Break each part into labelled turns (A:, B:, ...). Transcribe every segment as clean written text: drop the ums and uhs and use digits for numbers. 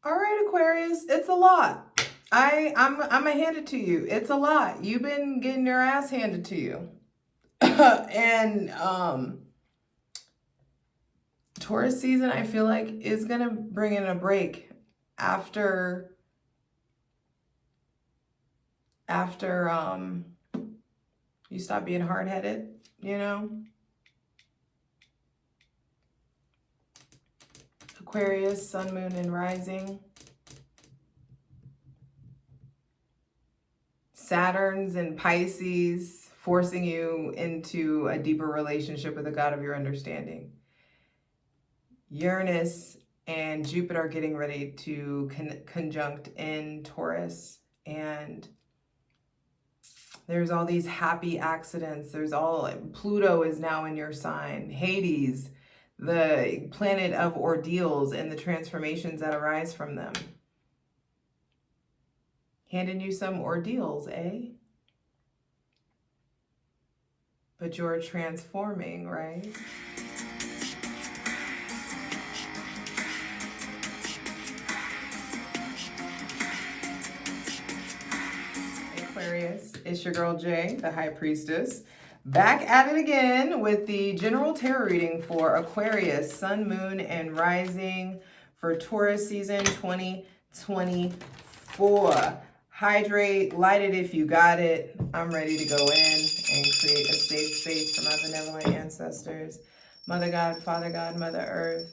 A: All right, Aquarius, it's a lot. I'm gonna hand it to you. It's a lot. You've been getting your ass handed to you. And Taurus season, I feel like, is gonna bring in a break after you stop being hard-headed, you know? Aquarius, sun, moon, and rising. Saturn's in Pisces, forcing you into a deeper relationship with the God of your understanding. Uranus and Jupiter are getting ready to conjunct in Taurus, and there's all these happy accidents. Pluto is now in your sign. Hades, the planet of ordeals and the transformations that arise from them. Handing you some ordeals, eh? But you're transforming, right? Aquarius, it's your girl Jay, the High Priestess, back at it again with the general tarot reading for Aquarius, Sun, Moon, and Rising for Taurus season 2024. Hydrate, light it if you got it. I'm ready to go in and create a safe space for my benevolent ancestors. Mother God, Father God, Mother Earth,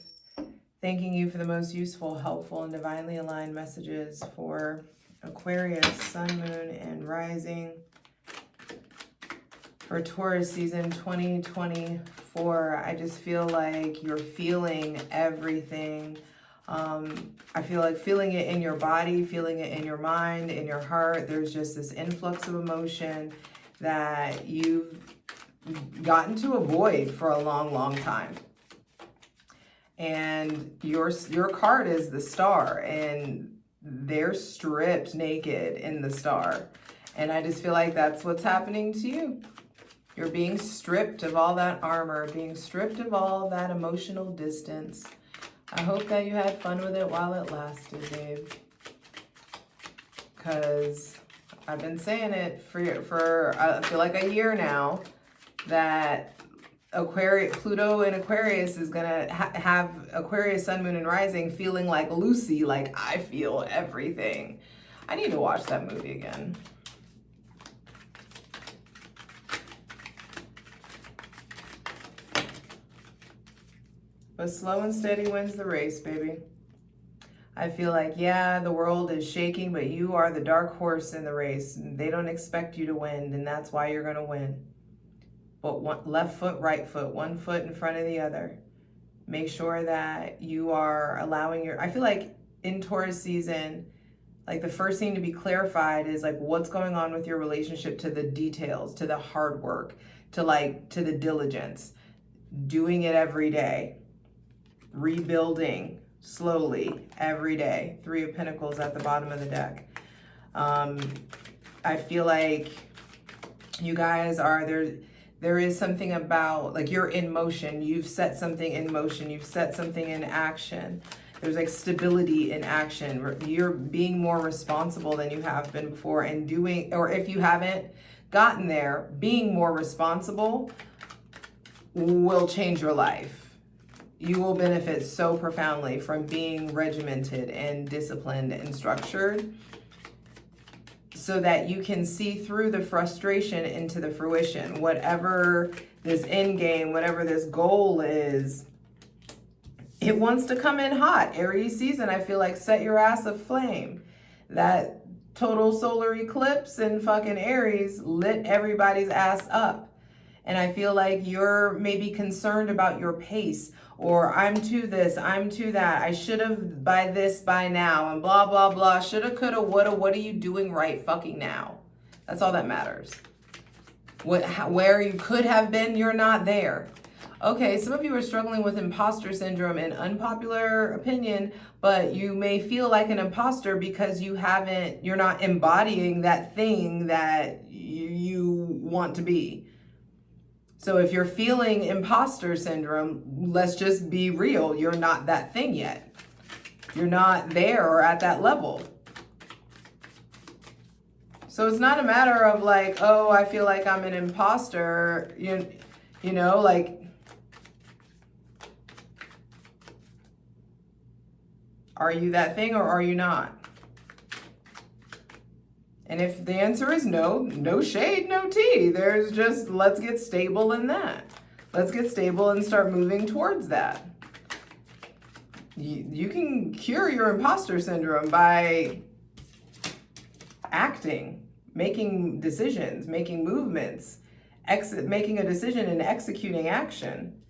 A: thanking you for the most useful, helpful, and divinely aligned messages for Aquarius, Sun, Moon, and Rising for Taurus season 2024. I just feel like you're feeling everything. I feel like feeling it in your body, feeling it in your mind, in your heart. There's just this influx of emotion that you've gotten to avoid for a long, long time. And your card is the Star, and they're stripped naked in the Star. And I just feel like that's what's happening to you. You're being stripped of all that armor, being stripped of all that emotional distance. I hope that you had fun with it while it lasted, babe. Because I've been saying it for I feel like a year now, that Pluto in Aquarius is gonna have Aquarius, Sun, Moon, and Rising feeling like Lucy, like I feel everything. I need to watch that movie again. But slow and steady wins the race, baby. I feel like, yeah, the world is shaking, but you are the dark horse in the race. And they don't expect you to win, and that's why you're going to win. But left foot, right foot, one foot in front of the other. Make sure that you are allowing I feel like in Taurus season, like the first thing to be clarified is like what's going on with your relationship to the details, to the hard work, to the diligence, doing it every day. Rebuilding slowly every day. Three of Pentacles at the bottom of the deck. I feel like you guys are there is something about like you're in motion. You've set something in motion. You've set something in action. There's like stability in action. You're being more responsible than you have been before, and doing, or if you haven't gotten there, being more responsible will change your life. You will benefit so profoundly from being regimented and disciplined and structured so that you can see through the frustration into the fruition. Whatever this end game, whatever this goal is, it wants to come in hot. Aries season, I feel like set your ass aflame. That total solar eclipse in fucking Aries lit everybody's ass up. And I feel like you're maybe concerned about your pace, or I'm to this, I'm to that, I should have by this by now, and blah, blah, blah, shoulda, coulda, woulda. What are you doing right fucking now? That's all that matters. Where you could have been, you're not there. Okay, some of you are struggling with imposter syndrome, in unpopular opinion, but you may feel like an imposter because you're not embodying that thing that you want to be. So if you're feeling imposter syndrome, let's just be real. You're not that thing yet. You're not there or at that level. So it's not a matter of like, oh, I feel like I'm an imposter, you know, like, are you that thing or are you not? And if the answer is no, no shade, no tea. There's just, let's get stable in that. Let's get stable and start moving towards that. You can cure your imposter syndrome by acting, making decisions, making movements, making a decision and executing action.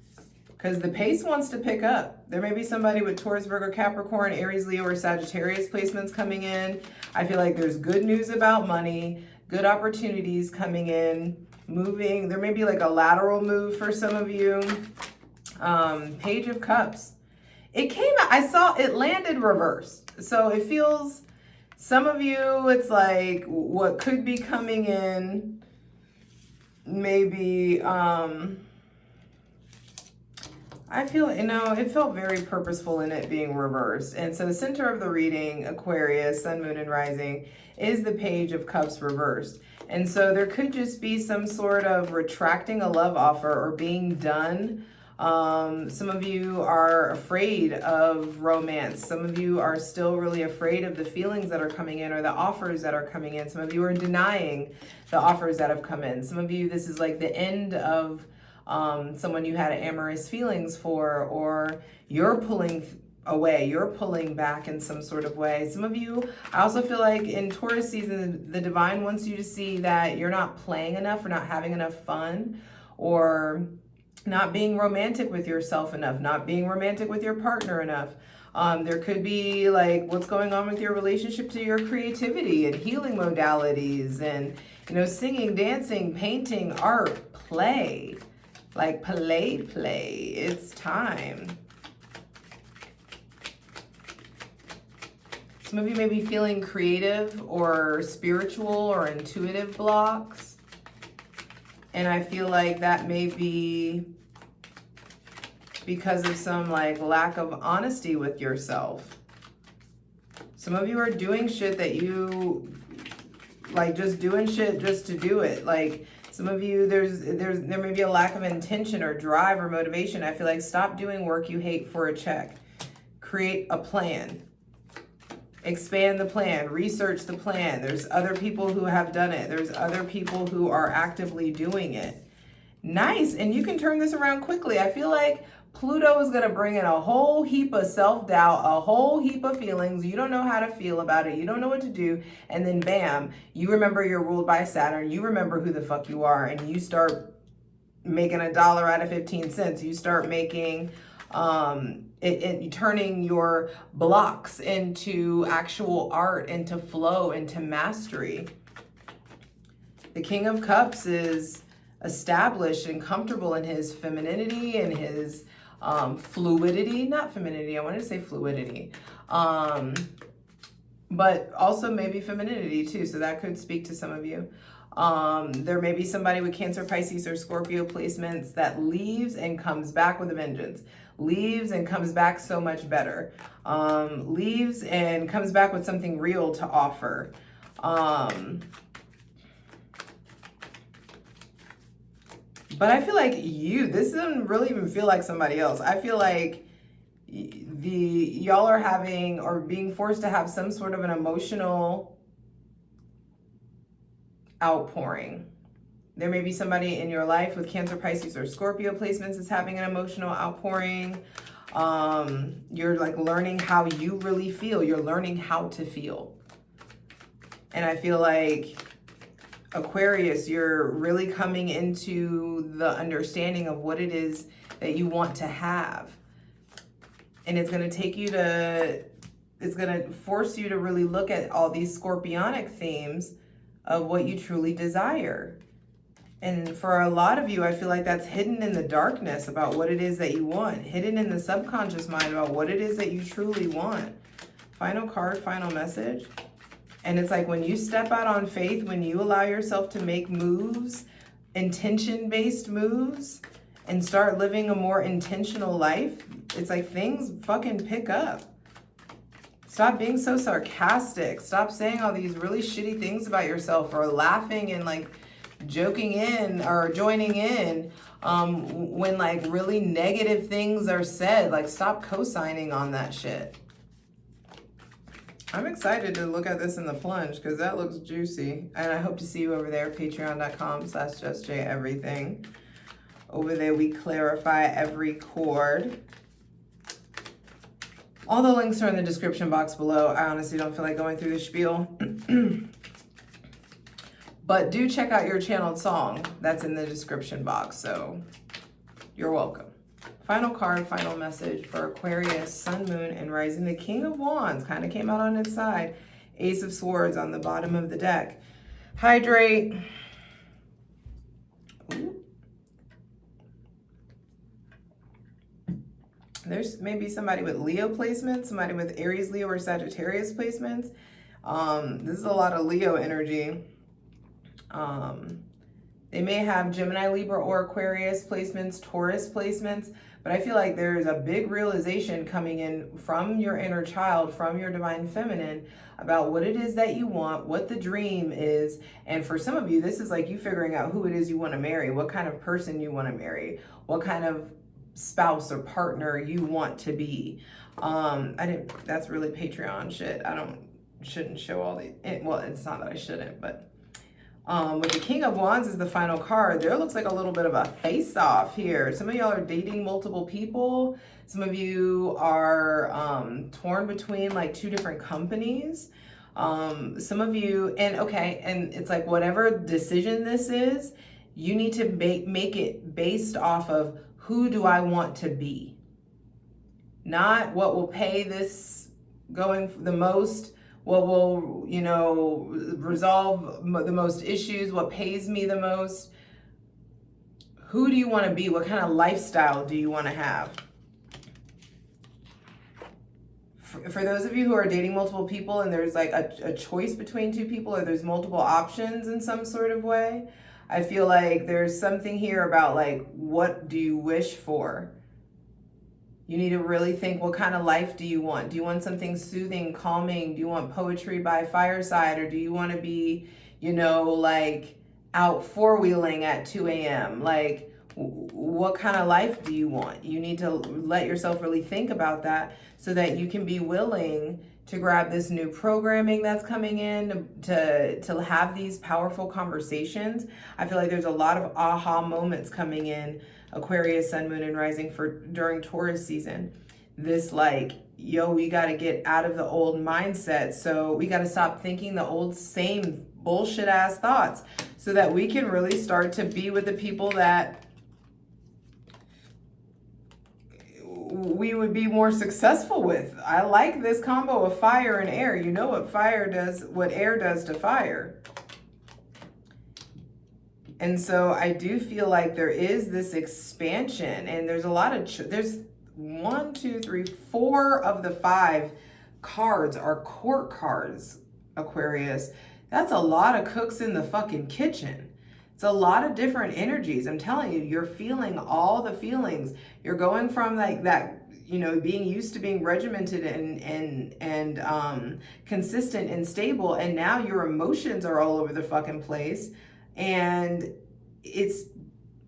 A: Because the pace wants to pick up. There may be somebody with Taurus, Virgo, Capricorn, Aries, Leo, or Sagittarius placements coming in. I feel like there's good news about money, good opportunities coming in, moving. There may be like a lateral move for some of you. Page of Cups. It came out, I saw it landed reversed. So it feels, some of you, it's like what could be coming in, maybe, I feel, you know, it felt very purposeful in it being reversed. And so the center of the reading, Aquarius, Sun, Moon, and Rising, is the Page of Cups reversed. And so there could just be some sort of retracting a love offer or being done. Some of you are afraid of romance. Some of you are still really afraid of the feelings that are coming in or the offers that are coming in. Some of you are denying the offers that have come in. Some of you, this is like the end of someone you had amorous feelings for, or you're pulling away, you're pulling back in some sort of way. Some of you, I also feel like in Taurus season, the divine wants you to see that you're not playing enough or not having enough fun, or not being romantic with yourself enough, not being romantic with your partner enough. There could be like what's going on with your relationship to your creativity and healing modalities and, you know, singing, dancing, painting, art, play. Like play, it's time. Some of you may be feeling creative or spiritual or intuitive blocks. And I feel like that may be because of some like lack of honesty with yourself. Some of you are doing shit that you, like just doing shit just to do it. Like, some of you, there may be a lack of intention or drive or motivation. I feel like stop doing work you hate for a check. Create a plan. Expand the plan. Research the plan. There's other people who have done it. There's other people who are actively doing it. Nice. And you can turn this around quickly. I feel like Pluto is going to bring in a whole heap of self-doubt, a whole heap of feelings. You don't know how to feel about it. You don't know what to do. And then bam, you remember you're ruled by Saturn. You remember who the fuck you are. And you start making $1 out of 15 cents. You start making, turning your blocks into actual art, into flow, into mastery. The King of Cups is established and comfortable in his femininity and his fluidity, not femininity, I wanted to say fluidity, but also maybe femininity too, so that could speak to some of you. There may be somebody with Cancer, Pisces, or Scorpio placements that leaves and comes back with a vengeance, leaves and comes back so much better, leaves and comes back with something real to offer. But I feel like this doesn't really even feel like somebody else. I feel like y'all are having or being forced to have some sort of an emotional outpouring. There may be somebody in your life with Cancer, Pisces, or Scorpio placements is having an emotional outpouring. You're like learning how you really feel. You're learning how to feel. And I feel like Aquarius, you're really coming into the understanding of what it is that you want to have. And it's going to take you to, it's going to force you to really look at all these scorpionic themes of what you truly desire. And for a lot of you, I feel like that's hidden in the darkness about what it is that you want, hidden in the subconscious mind about what it is that you truly want. Final card, final message. And it's like when you step out on faith, when you allow yourself to make moves, intention-based moves, and start living a more intentional life, it's like things fucking pick up. Stop being so sarcastic. Stop saying all these really shitty things about yourself, or laughing and like joking in or joining in when like really negative things are said. Like, stop co-signing on that shit. I'm excited to look at this in the plunge because that looks juicy. And I hope to see you over there, patreon.com/JustJEverything. Over there, we clarify every chord. All the links are in the description box below. I honestly don't feel like going through the spiel. But do check out your channeled song. That's in the description box, so you're welcome. Final card, final message for Aquarius, Sun, Moon, and Rising. The King of Wands kind of came out on its side. Ace of Swords on the bottom of the deck. Hydrate. Ooh. There's maybe somebody with Leo placements, somebody with Aries, Leo, or Sagittarius placements. This is a lot of Leo energy. They may have Gemini, Libra, or Aquarius placements, Taurus placements, but I feel like there's a big realization coming in from your inner child, from your divine feminine, about what it is that you want, what the dream is. And for some of you, this is like you figuring out who it is you want to marry, what kind of person you want to marry, what kind of spouse or partner you want to be. That's really Patreon shit. Shouldn't show all the, well, it's not that I shouldn't, but with the King of Wands is the final card. There looks like a little bit of a face-off here. Some of y'all are dating multiple people. Some of you are torn between like 2 different companies. Some of you, and it's like whatever decision this is, you need to make it based off of who do I want to be? Not what will pay this going the most, what will, you know, resolve the most issues, what pays me the most. Who do you want to be? What kind of lifestyle do you want to have? For those of you who are dating multiple people and there's like a choice between 2 people, or there's multiple options in some sort of way, I feel like there's something here about like, what do you wish for? You need to really think, what kind of life do you want? Do you want something soothing, calming? Do you want poetry by fireside? Or do you want to be, you know, like out 4-wheeling at 2 a.m.? Like, what kind of life do you want? You need to let yourself really think about that so that you can be willing to grab this new programming that's coming in, to have these powerful conversations. I feel like there's a lot of aha moments coming in Aquarius, Sun, Moon, and Rising during Taurus season. This like, yo, we got to get out of the old mindset. So we got to stop thinking the old same bullshit ass thoughts so that we can really start to be with the people that we would be more successful with. I like this combo of fire and air. You know what fire does, what air does to fire. And so I do feel like there is this expansion, and there's a lot of, there's 1, 2, 3, 4 of the 5 cards are court cards, Aquarius. That's a lot of cooks in the fucking kitchen. It's a lot of different energies. I'm telling you, you're feeling all the feelings. You're going from like that, you know, being used to being regimented and consistent and stable, and now your emotions are all over the fucking place, and it's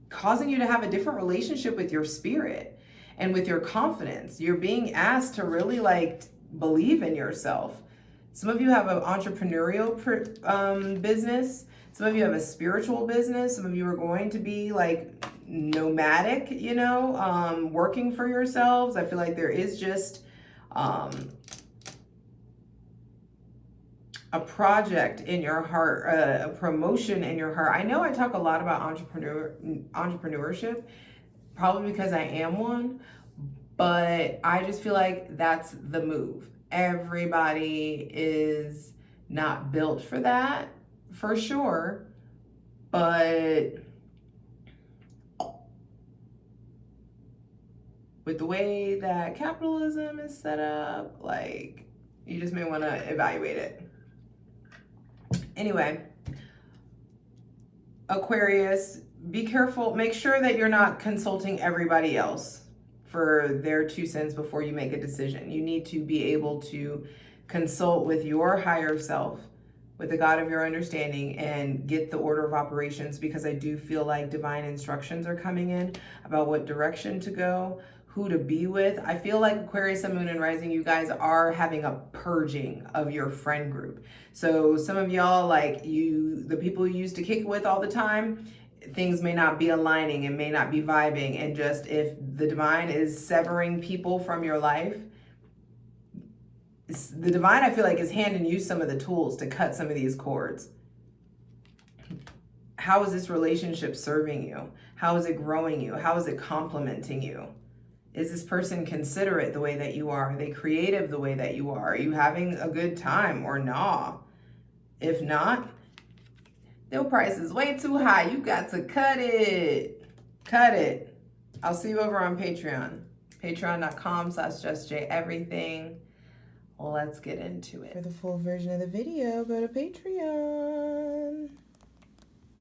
A: causing you to have a different relationship with your spirit and with your confidence. You're being asked to really like believe in yourself. Some of you have an entrepreneurial business. Some of you have a spiritual business. Some of you are going to be like nomadic, you know, working for yourselves. I feel like there is just a project in your heart, a promotion in your heart. I know I talk a lot about entrepreneurship, probably because I am one, but I just feel like that's the move. Everybody is not built for that, for sure, but with the way that capitalism is set up, like, you just may want to evaluate it. Anyway, Aquarius, be careful. Make sure that you're not consulting everybody else for their 2 cents before you make a decision. You need to be able to consult with your higher self, with the God of your understanding, and get the order of operations, because I do feel like divine instructions are coming in about what direction to go, who to be with. I feel like Aquarius, Sun, Moon, and Rising, you guys are having a purging of your friend group. So some of y'all, like the people you used to kick with all the time, things may not be aligning and may not be vibing. And just if the divine is severing people from your life, the divine, I feel like, is handing you some of the tools to cut some of these cords. How is this relationship serving you? How is it growing you? How is it complementing you? Is this person considerate the way that you are? Are they creative the way that you are? Are you having a good time or nah? If not, their price is way too high. You got to cut it. Cut it. I'll see you over on Patreon. Patreon.com/JustJEverything. Let's get into it. For the full version of the video, go to Patreon.